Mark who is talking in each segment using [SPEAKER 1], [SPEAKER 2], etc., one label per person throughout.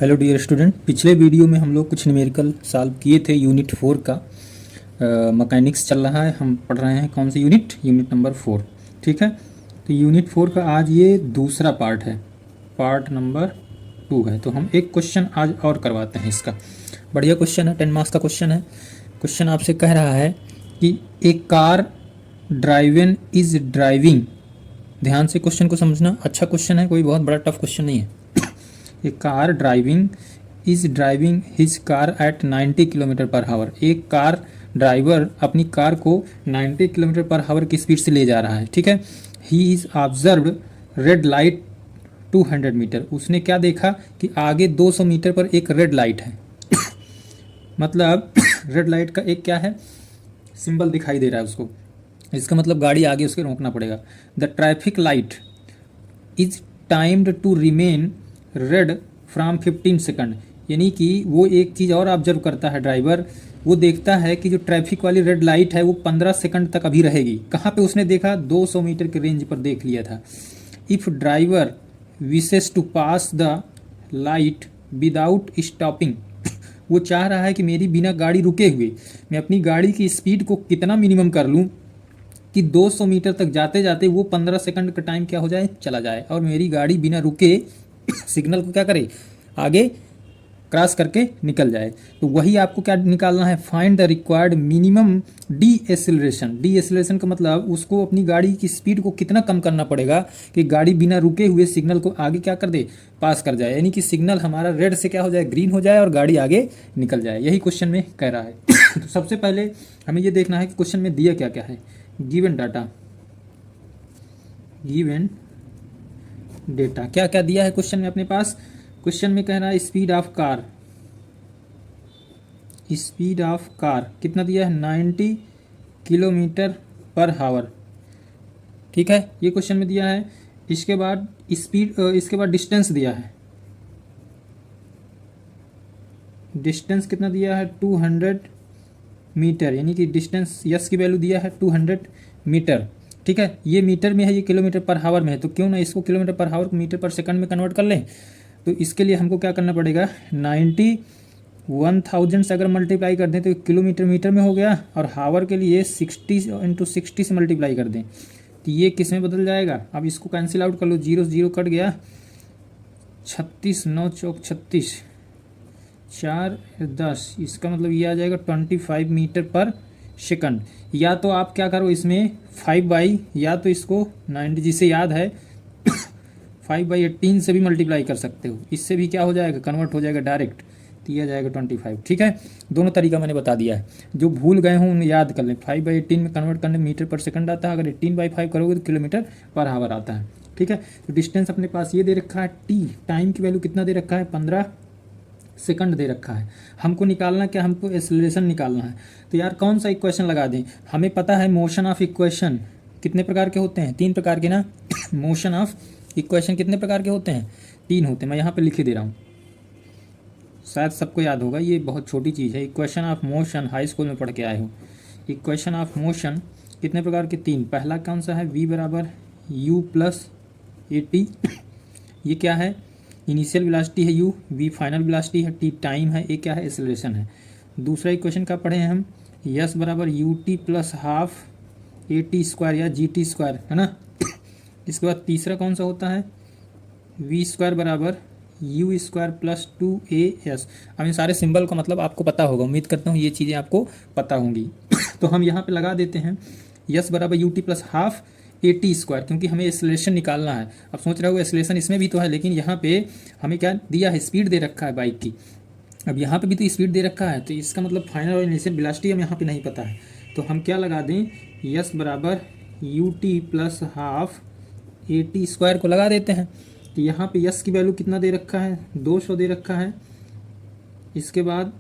[SPEAKER 1] Hello dear student, पिछले video में हम लोग कुछ न्यूमेरिकल सॉल्व किए थे। यूनिट 4 का मैकेनिक्स चल रहा है। हम पढ़ रहे हैं कौन सी यूनिट नंबर 4। ठीक है, तो यूनिट 4 का आज ये दूसरा पार्ट है, पार्ट नंबर 2 है। तो हम एक क्वेश्चन आज और करवाते हैं इसका। बढ़िया क्वेश्चन है, 10 मार्क्स का क्वेश्चन है। क्वेश्चन आपसे कह रहा है कि एक कार ड्राइवन इज ड्राइविंग। ध्यान से क्वेश्चन को समझना, अच्छा क्वेश्चन है, कोई बहुत बड़ा टफ क्वेश्चन नहीं है। A car driving is driving his car at 90 kilometre per hour. एक कार ड्राइवर अपनी कार को 90 किलोमीटर पर हावर की स्पीड से ले जा रहा है। ठीक है, he is observed red light 200 metre. उसने क्या देखा कि आगे 200 मीटर पर एक रेड लाइट है। मतलब रेड लाइट का एक क्या है, सिंबल दिखाई दे रहा है उसको। इसका मतलब गाड़ी आगे उसके रोकना पड़ेगा। The traffic light is timed to remain red from 15 second. यानी कि वो एक चीज़ और ऑब्जर्व करता है ड्राइवर, वो देखता है कि जो ट्रैफिक वाली रेड लाइट है वो 15 सेकंड तक अभी रहेगी। कहाँ पे उसने देखा, 200 मीटर के रेंज पर देख लिया था। If driver wishes to pass the light without stopping, वो चाह रहा है कि मेरी बिना गाड़ी रुके हुए मैं अपनी गाड़ी की स्पीड को कितना मिनिमम कर लूँ कि 200 मीटर तक जाते जाते वो 15 सेकंड का टाइम क्या हो जाए, चला जाए, और मेरी गाड़ी बिना रुके सिग्नल को क्या करे, आगे क्रॉस करके निकल जाए। तो वही आपको क्या निकालना है, find the required minimum D acceleration. D acceleration का मतलब उसको अपनी गाड़ी की स्पीड को कितना कम करना पड़ेगा कि गाड़ी बिना रुके हुए सिग्नल को आगे क्या कर दे, पास कर जाए। यानी कि सिग्नल हमारा रेड से क्या हो जाए, ग्रीन हो जाए और गाड़ी आगे निकल जाए। यही क्वेश्चन में कह रहा है। तो सबसे पहले हमें ये देखना है कि क्वेश्चन में दिया क्या क्या है। गिवन डाटा, गिवन डेटा क्या क्या दिया है क्वेश्चन में अपने पास। क्वेश्चन में कह रहा है speed of car, speed of car कितना दिया है, 90 किलोमीटर पर हावर। ठीक है, ये क्वेश्चन में दिया है। इसके बाद स्पीड, इसके बाद डिस्टेंस दिया है। डिस्टेंस कितना दिया है, 200 मीटर। यानी कि डिस्टेंस यस की वैल्यू दिया है 200 मीटर। ठीक है, ये मीटर में है, ये किलोमीटर पर हावर में है, तो क्यों ना इसको किलोमीटर पर हावर को मीटर पर सेकंड में कन्वर्ट कर लें। तो इसके लिए हमको क्या करना पड़ेगा, 91,000 से अगर मल्टीप्लाई कर दें तो किलोमीटर मीटर में हो गया, और हावर के लिए 60 × 60 से मल्टीप्लाई कर दें तो ये किस में बदल जाएगा। अब इसको कैंसिल आउट कर लो, 0 0 कट गया, 36 9 चौक 36 4 10, इसका मतलब ये आ जाएगा 25 मीटर पर सेकंड। या तो आप क्या करो इसमें 5 या तो इसको 90, जिसे याद है 5/18 से भी मल्टीप्लाई कर सकते हो। इससे भी क्या हो जाएगा, कन्वर्ट हो जाएगा डायरेक्ट, तो यह जाएगा 25। ठीक है, दोनों तरीका मैंने बता दिया है। जो भूल गए हों उन्हें याद कर लें। 5/18 में कन्वर्ट करने मीटर पर सेकंड आता है, अगर 18/5 करोगे तो किलोमीटर पर हावर आता है। ठीक है, तो डिस्टेंस अपने पास ये दे रखा है, टी टाइम की वैल्यू कितना दे रखा है, 15 सेकंड दे रखा है। हमको निकालना क्या, हमको एक्सेलरेशन निकालना है। तो यार कौन सा इक्वेशन लगा दें, हमें पता है मोशन ऑफ इक्वेशन कितने प्रकार के होते हैं, 3 प्रकार के ना। मोशन ऑफ इक्वेशन कितने प्रकार के होते हैं, 3 होते हैं। मैं यहाँ पे लिखे दे रहा हूँ, शायद सबको याद होगा, ये बहुत छोटी चीज़ है। Equation of motion high school में पढ़ के आए हो। इक्वेशन ऑफ मोशन कितने प्रकार के, 3। पहला कौन सा है, v बराबर u प्लस AT। ये क्या है, इनिशियल वेलोसिटी है u, v फाइनल वेलोसिटी है, t टाइम है, ए क्या है, एक्सेलरेशन है। दूसरा इक्वेशन का पढ़े हैं हम, s बराबर ut plus half AT square या GT स्क्वायर, है ना। इसके बाद तीसरा कौन सा होता है, v स्क्वायर बराबर u स्क्वायर प्लस 2as। अब इन सारे सिंबल का मतलब आपको पता होगा, उम्मीद करता हूँ ये चीज़ें आपको पता होंगी। तो हम यहाँ पे लगा देते हैं s बराबर ut plus half AT square, क्योंकि हमें एक्सेलरेशन निकालना है। अब सोच रहे हो एक्सेलरेशन इसमें भी तो है, लेकिन यहाँ पे हमें क्या दिया है, स्पीड दे रखा है बाइक की। अब यहाँ पे भी तो स्पीड दे रखा है, तो इसका मतलब फाइनल और इनिशियल वेलोसिटी हम यहाँ पे नहीं पता है। तो हम क्या लगा दें, s बराबर ut plus half AT square को लगा देते हैं। तो यहाँ पे s की वैल्यू कितना दे रखा है, 200 दे रखा है। इसके बाद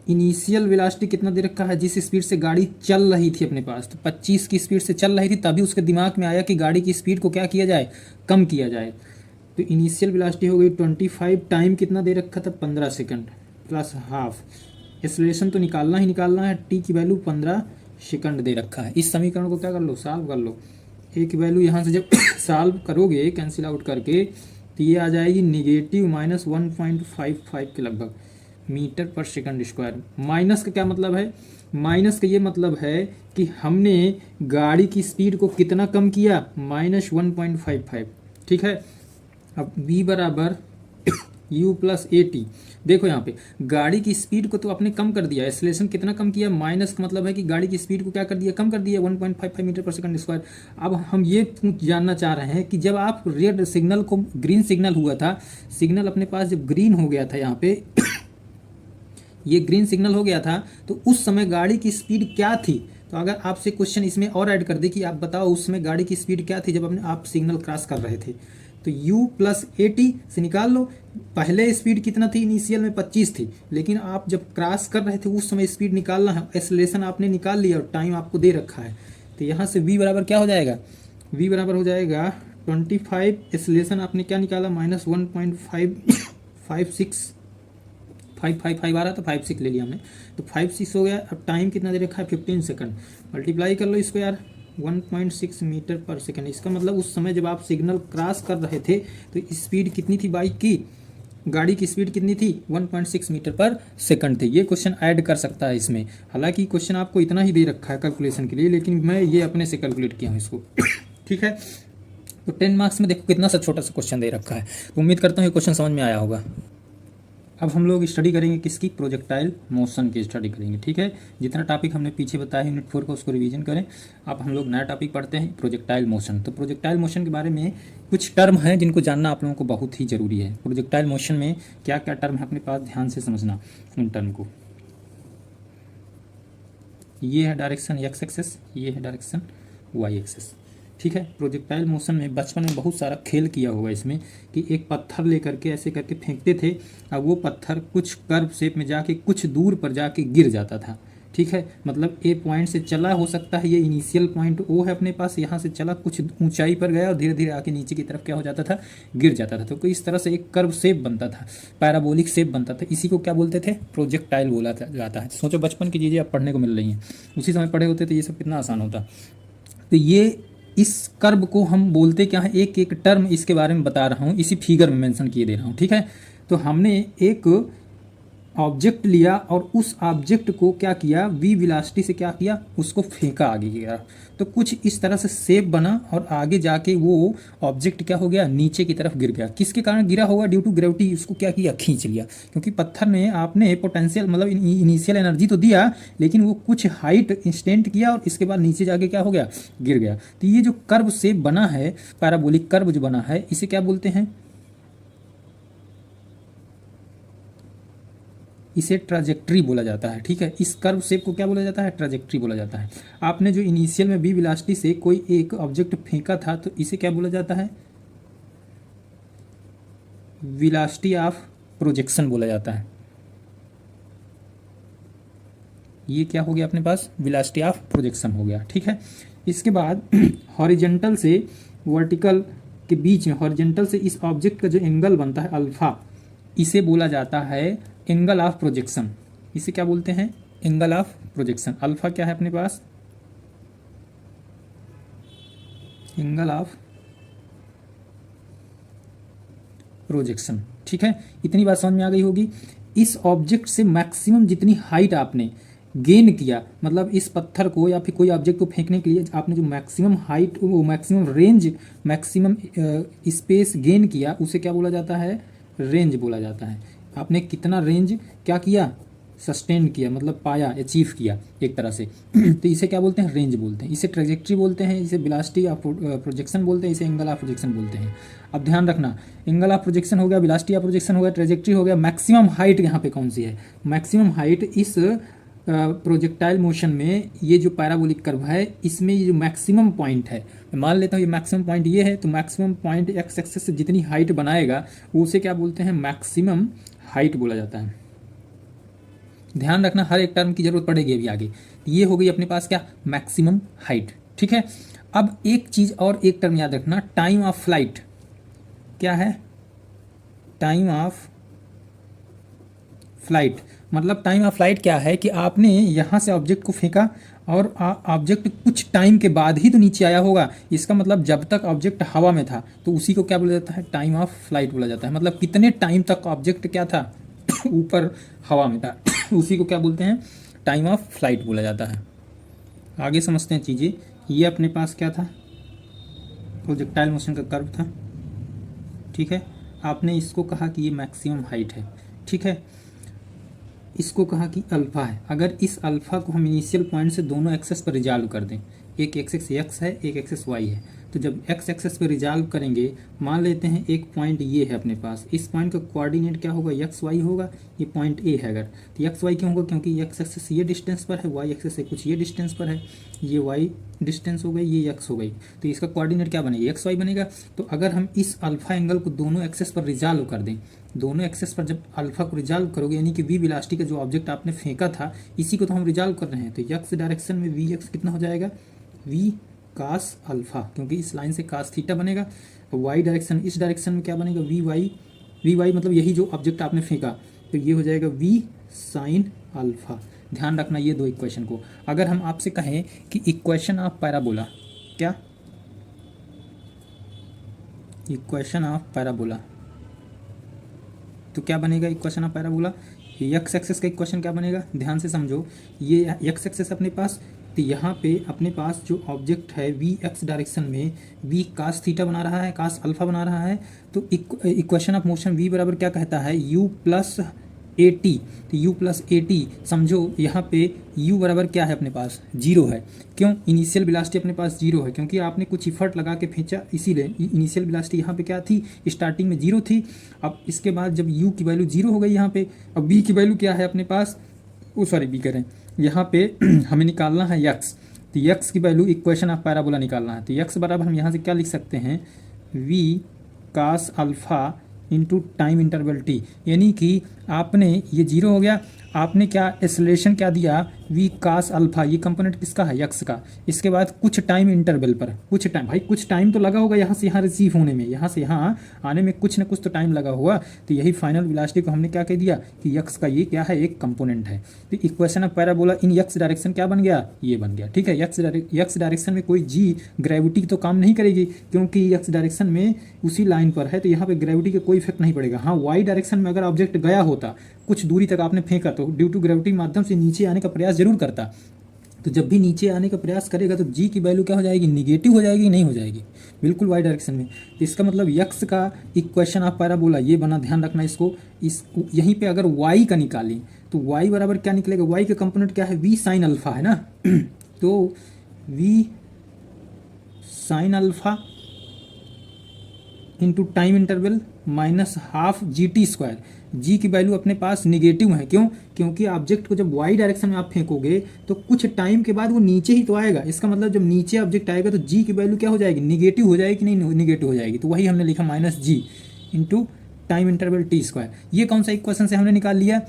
[SPEAKER 1] इनिशियल वेलोसिटी कितना दे रखा है, जिस स्पीड से गाड़ी चल रही थी अपने पास, तो 25 की स्पीड से चल रही थी, तभी उसके दिमाग में आया कि गाड़ी की स्पीड को क्या किया जाए, कम किया जाए। तो इनिशियल वेलोसिटी हो गई 25, टाइम कितना दे रखा था, 15 सेकंड प्लस हाफ। एक्सेलरेशन तो निकालना ही निकालना है, टी की वैल्यू 15 सेकंड दे रखा है। इस समीकरण को क्या कर लो, सॉल्व कर लो। ए की वैल्यू यहाँ से जब सॉल्व करोगे कैंसिल आउट करके, तो ये आ जाएगी नेगेटिव -1.55 के लगभग मीटर पर सेकंड स्क्वायर। माइनस का क्या मतलब है? माइनस का ये मतलब है कि हमने गाड़ी की स्पीड को कितना कम किया, -1.55। ठीक है, अब v बराबर u प्लस ए टी। देखो यहाँ पे गाड़ी की स्पीड को तो आपने कम कर दिया, एक्सेलरेशन कितना कम किया, माइनस का मतलब है कि गाड़ी की स्पीड को क्या कर दिया, कम कर दिया, 1.55 मीटर पर सेकंड स्क्वायर। अब हम ये जानना चाह रहे हैं कि जब आप रेड सिग्नल को, ग्रीन सिग्नल हुआ था, सिग्नल अपने पास जब ग्रीन हो गया था यहाँ पे ये ग्रीन सिग्नल हो गया था, तो उस समय गाड़ी की स्पीड क्या थी। तो अगर आपसे क्वेश्चन इसमें और ऐड कर दे कि आप बताओ उस समय गाड़ी की स्पीड क्या थी जब अपने आप सिग्नल क्रॉस कर रहे थे, तो u प्लस ए टी से निकाल लो। पहले स्पीड कितना थी, इनिशियल में 25 थी, लेकिन आप जब क्रॉस कर रहे थे उस समय स्पीड निकालना है, एक्सेलरेशन आपने निकाल लिया और टाइम आपको दे रखा है। तो यहाँ से v बराबर क्या हो जाएगा, v बराबर हो जाएगा 25, एक्सेलरेशन आपने क्या निकाला, -1.556 555 आ रहा था, 56 ले लिया हमने, तो 56 हो गया। अब टाइम कितना दे रखा है, 15 सेकंड, मल्टीप्लाई कर लो इसको यार, 1.6 मीटर पर सेकंड। इसका मतलब उस समय जब आप सिग्नल क्रॉस कर रहे थे तो स्पीड कितनी थी बाइक की, गाड़ी की स्पीड कितनी थी, 1.6 मीटर पर सेकंड थी। ये क्वेश्चन ऐड कर सकता है इसमें, हालांकि क्वेश्चन आपको इतना ही दे रखा है कैलकुलेशन के लिए, लेकिन मैं ये अपने से कैलकुलेट किया हूँ इसको। ठीक है, तो 10 मार्क्स में देखो कितना सा छोटा सा क्वेश्चन दे रखा है। तो उम्मीद करता हूँ ये क्वेश्चन समझ में आया होगा। अब हम लोग स्टडी करेंगे किसकी, प्रोजेक्टाइल मोशन की स्टडी करेंगे। ठीक है, जितना टॉपिक हमने पीछे बताया यूनिट 4 का उसको रिवीजन करें। अब हम लोग नया टॉपिक पढ़ते हैं, प्रोजेक्टाइल मोशन। तो प्रोजेक्टाइल मोशन के बारे में कुछ टर्म हैं जिनको जानना आप लोगों को बहुत ही ज़रूरी है। प्रोजेक्टाइल मोशन में क्या क्या टर्म है अपने पास, ध्यान से समझना उन टर्म को। ये है डायरेक्शन एक्स एक्सेस, ये है डायरेक्शन वाई एक्सेस। ठीक है, प्रोजेक्टाइल मोशन में बचपन में बहुत सारा खेल किया हुआ इसमें कि एक पत्थर लेकर के ऐसे करके फेंकते थे, अब वो पत्थर कुछ कर्व शेप में जाके कुछ दूर पर जाके गिर जाता था। ठीक है, मतलब ए पॉइंट से चला, हो सकता है ये इनिशियल पॉइंट ओ है अपने पास, यहाँ से चला कुछ ऊंचाई पर गया और धीरे धीरे आके नीचे की तरफ क्या हो जाता था, गिर जाता था। तो इस तरह से एक कर्व शेप बनता था, पैराबोलिक शेप बनता था, इसी को क्या बोलते थे, प्रोजेक्टाइल बोला जाता है। सोचो बचपन की चीज़ें अब पढ़ने को मिल रही हैं, उसी समय पढ़े होते तो ये सब कितना आसान होता। तो ये इस कर्व को हम बोलते क्या है, एक एक टर्म इसके बारे में बता रहा हूँ, इसी फिगर में मेंशन किए दे रहा हूँ। ठीक है, तो हमने एक ऑब्जेक्ट लिया और उस ऑब्जेक्ट को क्या किया, वी वेलोसिटी से क्या किया, उसको फेंका आगे की तरफ, तो कुछ इस तरह से शेप बना और आगे जाके वो ऑब्जेक्ट क्या हो गया, नीचे की तरफ गिर गया। किसके कारण गिरा होगा, ड्यू टू ग्रेविटी, उसको क्या किया, खींच लिया। क्योंकि पत्थर में आपने पोटेंशियल मतलब इनिशियल एनर्जी तो दिया, लेकिन वो कुछ हाइट इंस्टेंट किया और इसके बाद नीचे जाके क्या हो गया, गिर गया। तो ये जो कर्व शेप बना है, पैराबोलिक कर्व जो बना है, इसे क्या बोलते हैं, इसे ट्राजेक्ट्री बोला जाता है। ठीक है, इस कर्व शेप को क्या बोला जाता है, ट्राजेक्ट्री बोला जाता है। आपने जो इनिशियल में बी वेलोसिटी से कोई एक ऑब्जेक्ट फेंका था, तो इसे क्या बोला जाता है, वेलोसिटी ऑफ प्रोजेक्शन बोला जाता है। ये क्या हो गया अपने पास, वेलोसिटी ऑफ प्रोजेक्शन हो गया। ठीक है, इसके बाद हॉरिजेंटल से वर्टिकल के बीच में, हॉरिजेंटल से इस ऑब्जेक्ट का जो एंगल बनता है अल्फा, इसे बोला जाता है एंगल ऑफ प्रोजेक्शन। इसे क्या बोलते हैं, एंगल ऑफ प्रोजेक्शन। अल्फा क्या है अपने पास, एंगल ऑफ प्रोजेक्शन। ठीक है, इतनी बात समझ में आ गई होगी। इस ऑब्जेक्ट से मैक्सिमम जितनी हाइट आपने गेन किया, मतलब इस पत्थर को या फिर कोई ऑब्जेक्ट को फेंकने के लिए आपने जो मैक्सिमम हाइट, वो maximum range, maximum space gain किया, उसे क्या बोला जाता है, रेंज बोला जाता है। आपने कितना रेंज क्या किया, सस्टेन किया, मतलब पाया, अचीव किया एक तरह से। तो इसे क्या बोलते हैं, रेंज बोलते हैं। इसे ट्रेजेक्ट्री बोलते हैं, इसे वेलोसिटी ऑफ प्रोजेक्शन बोलते हैं, इसे एंगल ऑफ प्रोजेक्शन बोलते हैं। अब ध्यान रखना, एंगल ऑफ प्रोजेक्शन हो गया, वेलोसिटी ऑफ प्रोजेक्शन हो गया, ट्रेजेक्ट्री हो गया, मैक्सिमम हाइट यहाँ पे कौन सी है, मैक्सिमम हाइट इस प्रोजेक्टाइल मोशन में, ये जो पैराबोलिक कर्व है इसमें ये जो मैक्सिमम पॉइंट है, मान लेता हूँ ये मैक्सिमम पॉइंट ये है, तो मैक्सिमम पॉइंट एक्स एक्सेस से जितनी हाइट बनाएगा उसे क्या बोलते हैं, मैक्सिमम हाइट बोला जाता है। ध्यान रखना, हर एक टर्म की जरूरत पड़ेगी अभी आगे। ये हो गई अपने पास क्या, मैक्सिमम हाइट। ठीक है, अब एक चीज और, एक टर्म याद रखना, टाइम ऑफ फ्लाइट। क्या है, टाइम ऑफ फ्लाइट, मतलब टाइम ऑफ फ्लाइट क्या है कि आपने यहाँ से ऑब्जेक्ट को फेंका और ऑब्जेक्ट कुछ टाइम के बाद ही तो नीचे आया होगा। इसका मतलब जब तक ऑब्जेक्ट हवा में था तो उसी को क्या बोला जाता है, टाइम ऑफ फ्लाइट बोला जाता है। मतलब कितने टाइम तक ऑब्जेक्ट क्या था ऊपर हवा में था उसी को क्या बोलते हैं, टाइम ऑफ फ्लाइट बोला जाता है। आगे समझते हैं चीज़ें। ये अपने पास क्या था, प्रोजेक्टाइल मोशन का कर्व था, ठीक है। आपने इसको कहा कि ये मैक्सिमम हाइट है, ठीक है। इसको कहा कि अल्फ़ा है। अगर इस अल्फ़ा को हम इनिशियल पॉइंट से दोनों एक्सेस पर रिजॉल्व कर दें, एक एक्सेस एक्स है, एक एक्सेस वाई है, तो जब एक्स एक्सेस पर रिजॉल्व करेंगे, मान लेते हैं एक पॉइंट ये है अपने पास, इस पॉइंट का कोऑर्डिनेट क्या होगा, एक्स वाई होगा। ये पॉइंट ए है अगर, तो एक्स वाई क्यों होगा, क्योंकि एक्स एक्सेस ये डिस्टेंस पर है, वाई एक्सेस से कुछ ये डिस्टेंस पर है, ये वाई डिस्टेंस हो गई, ये एक्स हो गई, तो इसका कोऑर्डिनेट क्या बनेगा, एक्स वाई बनेगा। तो अगर हम इस अल्फ़ा एंगल को दोनों एक्सेस पर रिजॉल्व कर दें, दोनों एक्सेस पर जब अल्फ़ा को रिजॉल्व करोगे, यानी कि वी वेलोसिटी का जो ऑब्जेक्ट आपने फेंका था इसी को तो हम रिजॉल्व कर रहे हैं, तो एक्स डायरेक्शन में वी एक्स कितना हो जाएगा, वी कास अल्फ़ा, क्योंकि इस लाइन से कास थीटा बनेगा। वाई डायरेक्शन, इस डायरेक्शन में क्या बनेगा, वी वाई मतलब यही जो ऑब्जेक्ट आपने फेंका, तो ये हो जाएगा वी साइन अल्फ़ा। ध्यान रखना ये दो इक्वेशन को। अगर हम आपसे कहें कि इक्वेशन ऑफ पैराबोला, क्या इक्वेशन ऑफ पैराबोला, तो क्या बनेगा equation of parabola, x axis का इक्वेशन क्या बनेगा, ध्यान से समझो। ये एक्स एक्सेस अपने पास, तो यहाँ पे अपने पास जो ऑब्जेक्ट है वी एक्स डायरेक्शन में वी कास थीटा बना रहा है, कास अल्फा बना रहा है, तो इक्वेशन ऑफ मोशन वी बराबर क्या कहता है, यू प्लस ए टी। तो यू प्लस ए टी, समझो यहाँ पे यू बराबर क्या है अपने पास, जीरो है। क्यों, इनिशियल वेलोसिटी अपने पास जीरो है, क्योंकि आपने कुछ इफर्ट लगा के खींचा, इसीलिए इनिशियल वेलोसिटी यहाँ पे क्या थी, स्टार्टिंग में जीरो थी। अब इसके बाद जब यू की वैल्यू जीरो हो गई यहाँ पे, अब बी की वैल्यू क्या है अपने पास, सॉरी बी करें, यहाँ पे हमें निकालना है यक्स, तो यक्स की वैल्यू इक्वेशन ऑफ पैराबोला निकालना है। तो यक्स बराबर हम यहाँ से क्या लिख सकते हैं, v cos alpha into time interval t, यानी कि आपने ये जीरो हो गया, आपने क्या एक्सेलरेशन क्या दिया, वी कास अल्फा, ये कंपोनेंट किसका है, यक्स का। इसके बाद कुछ टाइम इंटरवल पर, कुछ टाइम, भाई कुछ टाइम तो लगा होगा यहाँ से यहाँ रिसीव होने में, यहाँ से यहाँ आने में कुछ ना कुछ तो टाइम लगा होगा। तो यही फाइनल वेलोसिटी को हमने क्या कह दिया कि यक्स का ये क्या है, एक कंपोनेंट है। तो equation of parabola in x direction क्या बन गया, ये बन गया, ठीक है। यक्स डायरेक्शन में कोई जी ग्रेविटी तो काम नहीं करेगी, क्योंकि यक्स डायरेक्शन में उसी लाइन पर है, तो यहाँ पे ग्रेविटी का कोई इफेक्ट नहीं पड़ेगा। हाँ, वाई डायरेक्शन में अगर ऑब्जेक्ट गया होता, कुछ दूरी तक आपने फेंका, तो ड्यू टू ग्रेविटी माध्यम से नीचे आने का प्रयास जरूर करता। तो जब भी नीचे आने का प्रयास करेगा तो जी की वैल्यू क्या हो जाएगी, निगेटिव हो जाएगी, नहीं हो जाएगी, बिल्कुल वाई डायरेक्शन में। तो इसका मतलब यक्स का इक्वेशन ऑफ पैराबोला ये बना, ध्यान रखना इसको। इस यहीं पे अगर वाई का निकालें तो वाई बराबर क्या निकलेगा, वाई का कंपोनेंट क्या है, वी साइन अल्फा है ना तो V sine alpha into time interval minus half G T square. G की वैल्यू अपने पास निगेटिव है, क्यों, क्योंकि ऑब्जेक्ट को जब वाई डायरेक्शन में आप फेंकोगे तो कुछ टाइम के बाद वो नीचे ही तो आएगा। इसका मतलब जब नीचे ऑब्जेक्ट आएगा तो जी की वैल्यू क्या हो जाएगी, निगेटिव हो जाएगी कि नहीं, निगेटिव हो जाएगी। तो वही हमने लिखा minus G into time interval T square. ये कौन सा इक्वेशन से हमने निकाल लिया,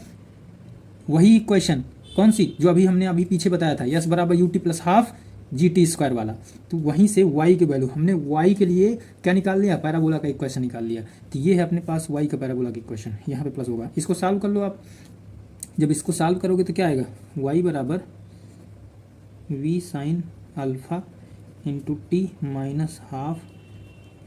[SPEAKER 1] वही इक्वेशन कौन सी जो हमने अभी पीछे बताया था, यस बराबर U T plus half G T square वाला। तो वहीं से y की वैल्यू हमने y के लिए क्या निकाल लिया, पैराबोला का इक्वेशन निकाल लिया। तो ये है अपने पास y का पैराबोला का इक्वेशन, यहाँ पे प्लस होगा। इसको सॉल्व कर लो आप, जब इसको सॉल्व करोगे तो क्या आएगा, y बराबर v sine alpha into t minus half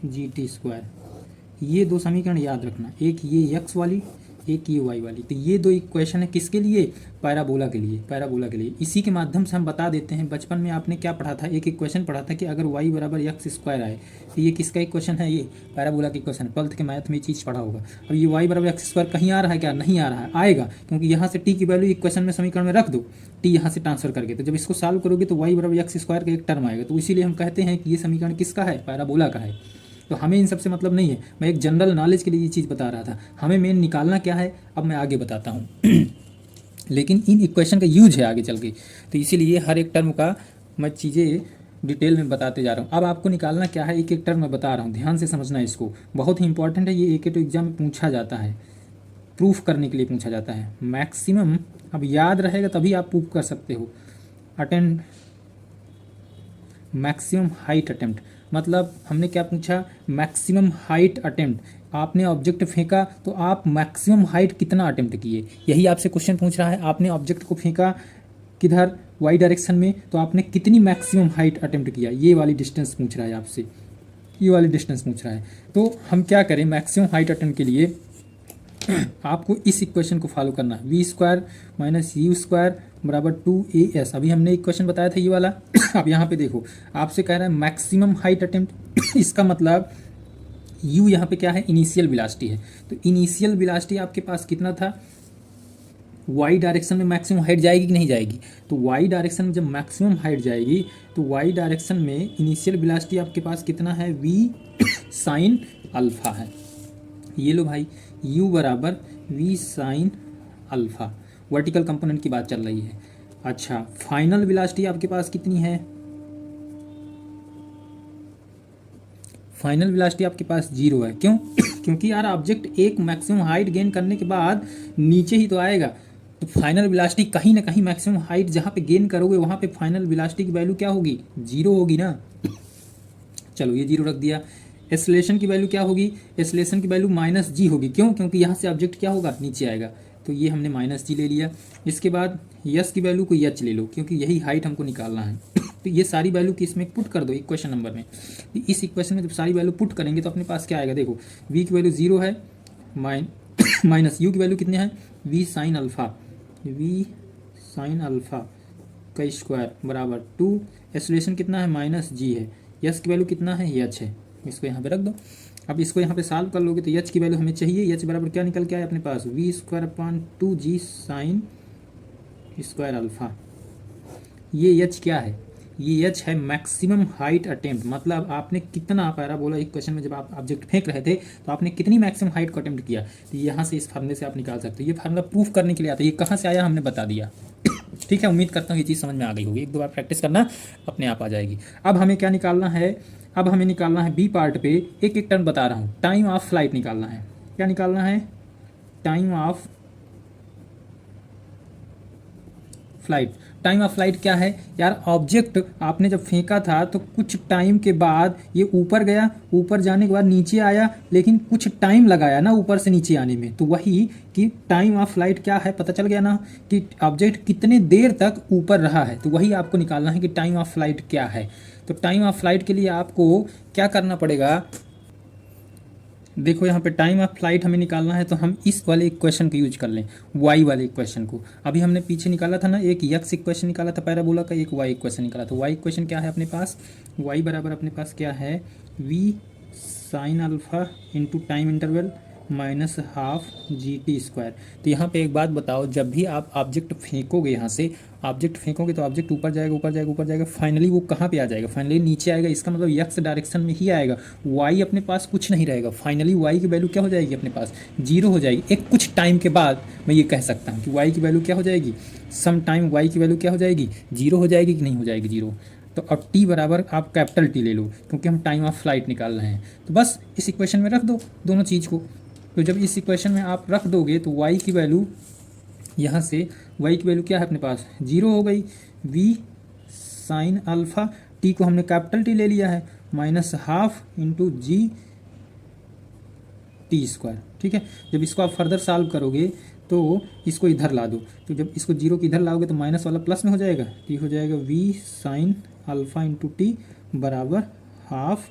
[SPEAKER 1] G T square. ये दो समीकरण याद रखना, एक ये x वाली, एक ये y वाली। तो ये दो इक्वेशन है किसके लिए, पैराबोला के लिए, पैराबोला के लिए। इसी के माध्यम से हम बता देते हैं, बचपन में आपने क्या पढ़ा था, एक इक्वेशन पढ़ा था कि अगर y बराबर एक्स स्क्वायर आए तो ये किसका इक्वेशन है, ये पैराबोला की इक्वेशन। 12th के मैथ में ये चीज़ पढ़ा होगा। अब ये y बराबर एक्स स्क्वायर कहीं आ रहा है क्या, नहीं आ रहा है, आएगा, क्योंकि यहाँ से t की वैल्यू इक्वेशन में समीकरण में रख दो, t यहाँ से ट्रांसफर करके, तो जब इसको सॉल्व करोगे तो y बराबर एक्स स्क्वायर का एक टर्म आएगा। तो इसीलिए हम कहते हैं कि ये समीकरण किसका है, पैराबोला का है। तो हमें इन सबसे मतलब नहीं है, मैं एक जनरल नॉलेज के लिए ये चीज़ बता रहा था। हमें मेन निकालना क्या है अब मैं आगे बताता हूँ लेकिन इन इक्वेशन का यूज है आगे चल के, तो इसीलिए हर एक टर्म का मैं चीज़ें डिटेल में बताते जा रहा हूँ। अब आपको निकालना क्या है, एक एक टर्म मैं बता रहा हूँ, ध्यान से समझना इसको, बहुत ही इंपॉर्टेंट है ये। एक एग्जाम में पूछा जाता है, प्रूफ करने के लिए पूछा जाता है मैक्सिमम। अब याद रहेगा तभी आप प्रूफ कर सकते हो। अटेम्प्ट, मैक्सिमम हाइट अटेम्प्ट, मतलब हमने क्या पूछा, मैक्सिमम हाइट अटेम्प्ट, आपने ऑब्जेक्ट फेंका तो आप मैक्सिमम हाइट कितना अटेम्प्ट किए, यही आपसे क्वेश्चन पूछ रहा है। आपने ऑब्जेक्ट को फेंका किधर, वाई डायरेक्शन में, तो आपने कितनी मैक्सिमम हाइट अटेम्प्ट किया, ये वाली डिस्टेंस पूछ रहा है आपसे, ये वाली डिस्टेंस पूछ रहा है। तो हम क्या करें, मैक्सिमम हाइट अटेम्प्ट के लिए आपको इस इक्वेशन को फॉलो करना है, v square minus u square बराबर 2as। अभी हमने इक्वेशन बताया था ये वाला। अब यहाँ पे देखो, आपसे कह रहा है मैक्सिमम हाइट अटेम्प्ट। इसका मतलब u यहाँ पे क्या है, इनिशियल वेलोसिटी है। तो इनिशियल वेलोसिटी आपके पास कितना था, y डायरेक्शन में मैक्सिमम हाइट जाएगी कि नहीं जाएगी, तो y डायरेक्शन में जब मैक्सिमम हाइट जाएगी तो y डायरेक्शन में इनिशियल वेलोसिटी आपके पास कितना है, v साइन अल्फा है। ये लो भाई, u बराबर v sine alpha, vertical component की बात चल रही है। अच्छा, फाइनल वेलोसिटी आपके पास कितनी है, फाइनल वेलोसिटी आपके पास 0 है। क्यों? क्योंकि यार ऑब्जेक्ट एक मैक्सिमम हाइट गेन करने के बाद नीचे ही तो आएगा, तो फाइनल वेलोसिटी कहीं ना कहीं मैक्सिमम हाइट जहाँ पे गेन करोगे वहाँ पे फाइनल वेलोसिटी की वैल्यू क्या होगी, 0 होगी ना। चलो ये 0 रख दिया। एक्सेलरेशन की वैल्यू क्या होगी, एक्सेलरेशन की वैल्यू -g होगी। क्यों? क्योंकि यहाँ से ऑब्जेक्ट क्या होगा, नीचे आएगा, तो ये हमने -g ले लिया। इसके बाद यस की वैल्यू को h ले लो, क्योंकि यही हाइट हमको निकालना है। तो ये सारी वैल्यू की इसमें पुट कर दो इक्वेशन नंबर में। इस इक्वेशन में जब सारी वैल्यू पुट करेंगे तो अपने पास क्या आएगा, देखो v की वैल्यू 0 है, माइनस u की वैल्यू कितने हैं, v sine alpha, v sine alpha का स्क्वायर बराबर 2, एक्सेलरेशन कितना है, -g है, यस की वैल्यू कितना है, h है। इसको यहाँ पे रख दो। अब इसको यहाँ पे सॉल्व कर लोगे तो h की वैल्यू हमें चाहिए, h बराबर क्या निकल के आए अपने पास, v square upon 2g sine square alpha. ये h क्या है, ये h है मैक्सिमम हाइट अटेम्प्ट। मतलब आपने कितना पैराबोला एक क्वेश्चन में जब आप ऑब्जेक्ट फेंक रहे थे तो आपने कितनी मैक्सिमम हाइट को अटेम्प्ट किया, तो यहाँ से इस फार्मूले से आप निकाल सकते हो। ये फार्मूला प्रूफ करने के लिए आता है, ये कहाँ से आया हमने बता दिया। ठीक है, उम्मीद करता हूँ ये चीज़ समझ में आ गई होगी, एक दो बार प्रैक्टिस करना अपने आप आ जाएगी। अब हमें क्या निकालना है, अब हमें निकालना है बी पार्ट पे एक एक टर्म बता रहा हूँ, टाइम ऑफ फ्लाइट निकालना है। क्या निकालना है, time of flight. Time of flight क्या है यार, ऑब्जेक्ट आपने जब फेंका था तो कुछ टाइम के बाद ये ऊपर गया, ऊपर जाने के बाद नीचे आया, लेकिन कुछ टाइम लगाया ना ऊपर से नीचे आने में, तो वही कि टाइम ऑफ फ्लाइट क्या है, पता चल गया ना कि ऑब्जेक्ट कितने देर तक ऊपर रहा है। तो वही आपको निकालना है कि टाइम ऑफ फ्लाइट क्या है। तो टाइम ऑफ फ्लाइट के लिए आपको क्या करना पड़ेगा, देखो यहाँ पे टाइम ऑफ फ्लाइट हमें निकालना है, तो हम इस वाले इक्वेशन को यूज कर लें, y वाले इक्वेशन को। अभी हमने पीछे निकाला था ना, एक x इक्वेशन निकाला था पैराबोला का, एक y इक्वेशन निकाला था। y इक्वेशन क्या है अपने पास, y बराबर अपने पास क्या है, v sign alpha into time interval minus half GT²। तो यहाँ पे एक बात बताओ, जब भी आप ऑब्जेक्ट फेंकोगे, यहाँ से ऑब्जेक्ट फेंकोगे तो ऑब्जेक्ट ऊपर जाएगा, ऊपर जाएगा, ऊपर जाएगा, फाइनली वो कहाँ पे आ जाएगा, फाइनली नीचे आएगा। इसका मतलब x डायरेक्शन में ही आएगा, y अपने पास कुछ नहीं रहेगा। फाइनली y की वैल्यू क्या हो जाएगी अपने पास, 0 हो जाएगी। एक कुछ टाइम के बाद मैं ये कह सकता हूँ कि y की वैल्यू क्या हो जाएगी, सम टाइम y की वैल्यू क्या हो जाएगी, 0 हो जाएगी कि नहीं हो जाएगी, 0। तो अब t बराबर आप कैपिटल T ले लो, क्योंकि हम टाइम ऑफ फ्लाइट निकाल रहे हैं। तो बस इस इक्वेशन में रख दो दोनों चीज़ को। तो जब इस इक्वेशन में आप रख दोगे तो y की वैल्यू, यहाँ से y की वैल्यू क्या है अपने पास, 0 हो गई। v साइन अल्फा, t को हमने कैपिटल T ले लिया है, माइनस हाफ इंटू GT²। ठीक है, जब इसको आप फर्दर सॉल्व करोगे तो इसको इधर ला दो, तो जब इसको 0 की इधर लाओगे तो माइनस वाला प्लस में हो जाएगा, t हो जाएगा v sign alpha into t बराबर हाफ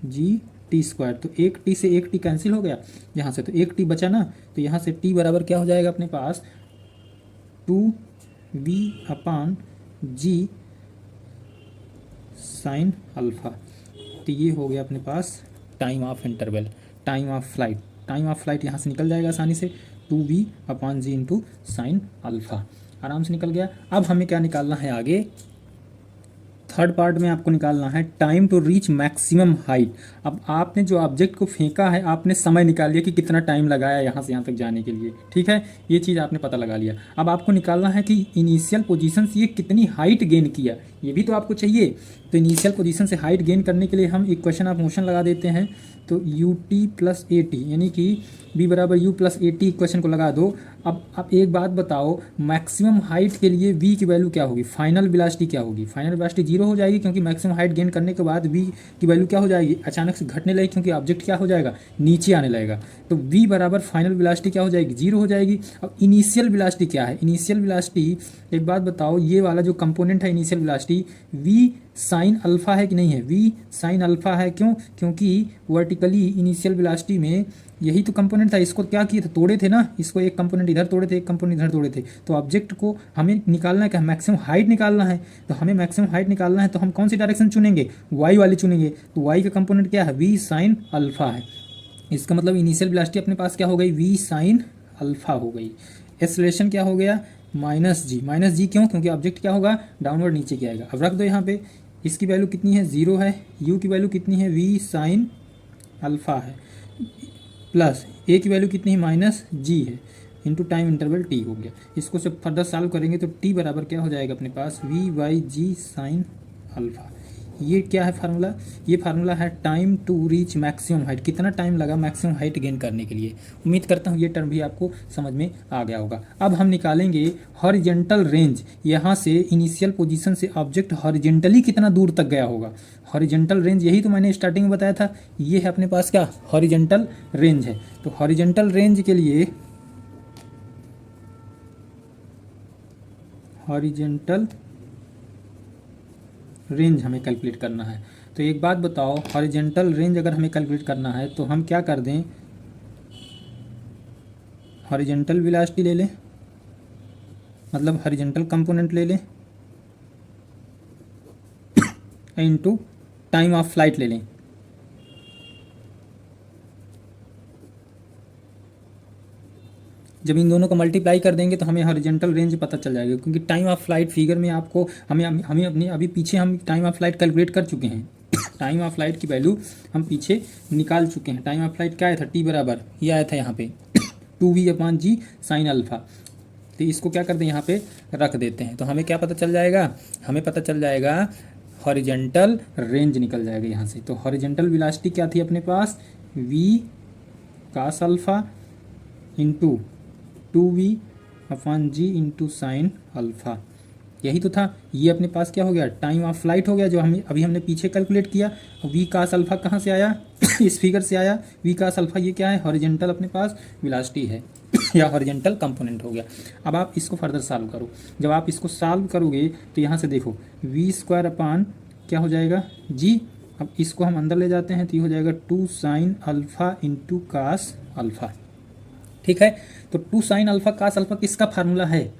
[SPEAKER 1] GT²। तो एक t से एक t कैंसिल हो गया यहाँ से, तो एक t बचा ना, तो यहाँ से t बराबर क्या हो जाएगा अपने पास, 2v upon g sine alpha. तो ये हो गया अपने पास time of interval, time of flight. Time of flight यहाँ से निकल जाएगा आसानी से, 2v upon g into sine alpha, आराम से निकल गया। अब हमें क्या निकालना है आगे, थर्ड पार्ट में आपको निकालना है time to reach maximum height. अब आपने जो ऑब्जेक्ट को फेंका है, आपने समय निकाल लिया कि कितना टाइम लगाया यहाँ से यहाँ तक जाने के लिए। ठीक है, ये चीज़ आपने पता लगा लिया। अब आपको निकालना है कि इनिशियल पोजीशन से ये कितनी हाइट गेन किया, ये भी तो आपको चाहिए। तो इनिशियल पोजीशन से हाइट गेन करने के लिए हम इक्वेशन ऑफ मोशन लगा देते हैं, तो U T plus A T, यानी कि बी बराबर you plus A T equation को लगा दो। अब एक बात बताओ, मैक्सिमम हाइट के लिए वी की वैल्यू क्या होगी, फाइनल वेलोसिटी क्या होगी? फाइनल वेलोसिटी जीरो हो जाएगी, क्योंकि मैक्सिमम हाइट गेन करने के बाद वी की वैल्यू क्या हो जाएगी, अचानक से घटने लगेगी, क्योंकि ऑब्जेक्ट क्या हो जाएगा, नीचे आने लगेगा। तो वी बराबर फाइनल वेलोसिटी क्या हो जाएगी, जीरो हो जाएगी। अब इनिशियल वेलोसिटी क्या है, इनिशियल वेलोसिटी एक बात बताओ, ये वाला जो कंपोनेंट है initial velocity, v sine alpha है कि नहीं है, वी साइन अल्फा है। क्यों? क्योंकि वर्टिकली इनिशियल वेलोसिटी में यही तो कंपोनेंट था, इसको क्या किए थे, तोड़े थे ना, इसको एक कंपोनेंट इधर तोड़े थे, एक कंपोनेंट इधर तोड़े थे। तो ऑब्जेक्ट को हमें निकालना है क्या, मैक्सिमम हाइट निकालना है। तो हमें मैक्सिमम हाइट निकालना है, तो हम कौन सी डायरेक्शन चुनेंगे, वाई वाली चुनेंगे। तो वाई का कंपोनेंट क्या है, वी साइन अल्फा है। इसका मतलब इनिशियल वेलोसिटी अपने पास क्या हो गई, वी साइन अल्फा हो गई। एक्सेलरेशन क्या हो गया, माइनस जी। माइनस जी क्यों, क्योंकि ऑब्जेक्ट क्या होगा, डाउनवर्ड नीचे की आएगा। अब रख दो यहाँ पे, इसकी वैल्यू कितनी है, जीरो है। यू की वैल्यू कितनी है, वी साइन अल्फा है, प्लस ए की वैल्यू कितनी है, माइनस जी है, इंटू टाइम इंटरवल टी हो गया। इसको जब फर्दर सॉल्व करेंगे तो टी बराबर क्या हो जाएगा अपने पास, V Y G sine alpha. ये क्या है फार्मूला, ये फार्मूला है time to reach maximum height, कितना टाइम लगा मैक्सिमम हाइट गेन करने के लिए। उम्मीद करता हूँ ये टर्म भी आपको समझ में आ गया होगा। अब हम निकालेंगे हॉरिजेंटल रेंज, यहाँ से इनिशियल पोजीशन से ऑब्जेक्ट हॉरिजेंटली कितना दूर तक गया होगा। हॉरिजेंटल रेंज यही तो मैंने स्टार्टिंग में बताया था, ये है अपने पास क्या, हॉरिजेंटल रेंज है। तो हॉरिजेंटल रेंज के लिए हॉरिजेंटल रेंज हमें कैलकुलेट करना है। तो एक बात बताओ, हॉरिजेंटल रेंज अगर हमें कैलकुलेट करना है तो हम क्या कर दें, हॉरिजेंटल वेलोसिटी ले लें, मतलब हॉरिजेंटल कंपोनेंट ले लें, इनटू टाइम ऑफ फ्लाइट ले लें। जब इन दोनों को मल्टीप्लाई कर देंगे तो हमें हॉरिजेंटल रेंज पता चल जाएगा, क्योंकि टाइम ऑफ फ्लाइट फिगर में आपको हमें अपनी अभी पीछे हम टाइम ऑफ फ्लाइट कैलकुलेट कर चुके हैं। टाइम ऑफ फ्लाइट की वैल्यू हम पीछे निकाल चुके हैं। टाइम ऑफ फ्लाइट क्या आया था, टी बराबर ये आया था यहाँ पे 2v/g साइन अल्फा। तो इसको क्या कर दें, यहाँ पे रख देते हैं, तो हमें क्या पता चल जाएगा, हमें पता चल जाएगा हॉरिजेंटल रेंज निकल जाएगा यहाँ से। तो हॉरिजेंटल वेलोसिटी क्या थी अपने पास, v cos alpha into 2v/g into sine alpha, यही तो था। ये अपने पास क्या हो गया, टाइम ऑफ फ्लाइट हो गया, जो हमें अभी हमने पीछे कैलकुलेट किया। वी कास अल्फा कहाँ से आया इस फिगर से आया। वी कास अल्फा ये क्या है, हॉरिजेंटल अपने पास वेलोसिटी है या हॉरिजेंटल कंपोनेंट हो गया। अब आप इसको फर्दर सॉल्व करो। जब आप इसको सॉल्व करोगे तो यहाँ से देखो, वी स्क्वायर अपान क्या हो जाएगा, जी। अब इसको हम अंदर ले जाते हैं तो ये हो जाएगा 2 sine alpha into cos alpha. ठीक है, तो 2 साइन अल्फा कास अल्फा किसका फार्मूला है,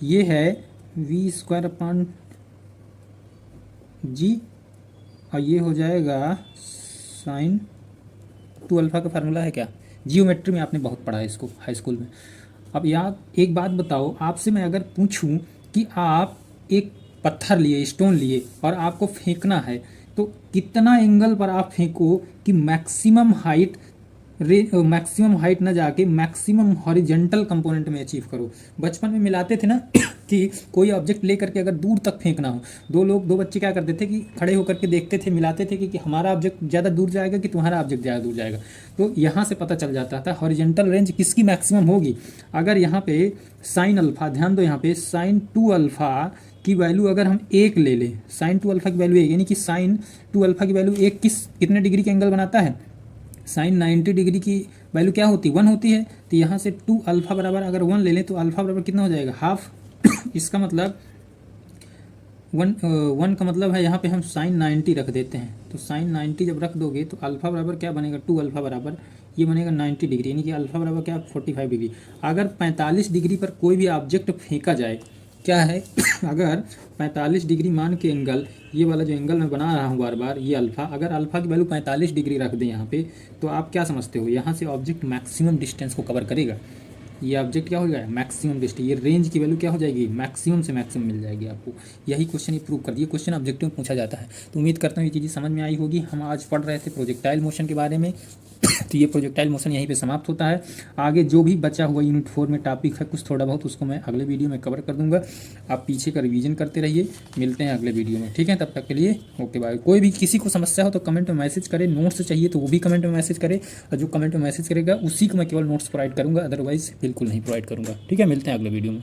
[SPEAKER 1] ये है वी स्क्वायर अपान जी, और ये हो जाएगा साइन 2 अल्फा का फार्मूला है क्या, जियोमेट्री में आपने बहुत पढ़ा है इसको हाई स्कूल में। अब यहाँ एक बात बताओ, आपसे मैं अगर पूछूं कि आप एक पत्थर लिए, स्टोन लिए, और आपको फेंकना है, तो कितना एंगल पर आप फेंको कि मैक्सिमम हाइट ना जाके मैक्सिमम हॉरिजेंटल कंपोनेंट में अचीव करो। बचपन में मिलाते थे ना कि कोई ऑब्जेक्ट ले करके अगर दूर तक फेंकना हो, दो बच्चे क्या करते थे कि खड़े होकर के देखते थे, मिलाते थे कि हमारा ऑब्जेक्ट ज़्यादा दूर जाएगा कि तुम्हारा ऑब्जेक्ट ज़्यादा दूर जाएगा। तो यहाँ से पता चल जाता था हॉरिजेंटल रेंज किसकी मैक्सिमम होगी। अगर यहाँ पे साइन अल्फा, ध्यान दो, यहाँ पे साइन 2 अल्फा की वैल्यू अगर हम 1 ले लें, साइन 2 अल्फा की वैल्यू 1, यानी कि साइन 2 अल्फा की वैल्यू 1 कितने डिग्री के एंगल बनाता है, साइन 90 डिग्री की वैल्यू क्या होती है, 1 होती है। तो यहाँ से 2 अल्फा बराबर अगर 1 ले लें तो अल्फा बराबर कितना हो जाएगा, हाफ। इसका मतलब 1 का मतलब है यहाँ पे हम साइन 90 रख देते हैं। तो साइन 90 जब रख दोगे तो अल्फा बराबर क्या बनेगा, 2 अल्फा बराबर ये बनेगा 90 डिग्री, यानी कि अल्फा बराबर क्या, 45 डिग्री। अगर 45 डिग्री पर कोई भी ऑब्जेक्ट फेंका जाए, क्या है अगर 45 डिग्री मान के एंगल, ये वाला जो एंगल मैं बना रहा हूँ बार बार, ये अल्फा, अगर अल्फा की वैल्यू 45 डिग्री रख दें यहाँ पे, तो आप क्या समझते हो, यहाँ से ऑब्जेक्ट मैक्सिमम डिस्टेंस को कवर करेगा। ये ऑब्जेक्ट क्या हो जाएगा, मैक्सिमम डिस्टेंस, ये रेंज की वैल्यू क्या हो जाएगी, मैक्सिमम से मैक्सिमम मिल जाएगी आपको। यही क्वेश्चन ये प्रूव कर दिया, क्वेश्चन ऑब्जेक्टिव में पूछा जाता है। तो उम्मीद करता हूँ ये चीज़ें समझ में आई होगी। हम आज पढ़ रहे थे प्रोजेक्टाइल मोशन के बारे में। तो ये प्रोजेक्टाइल मोशन यहीं पे समाप्त होता है। आगे जो भी बचा हुआ यूनिट 4 में टॉपिक है कुछ थोड़ा बहुत, उसको मैं अगले वीडियो में कवर कर दूंगा। आप पीछे का रिवीजन करते रहिए, मिलते हैं अगले वीडियो में, ठीक है। तब तक के लिए ओके बाय। कोई भी किसी को समस्या हो तो कमेंट में मैसेज करें, नोट्स चाहिए तो वो भी कमेंट में मैसेज करे, और जो कमेंट में मैसेज करेगा उसी को मैं केवल नोट्स प्रोवाइड करूँगा, अदरवाइज बिल्कुल नहीं प्रोवाइड करूँगा, ठीक है। मिलते हैं अगले वीडियो में।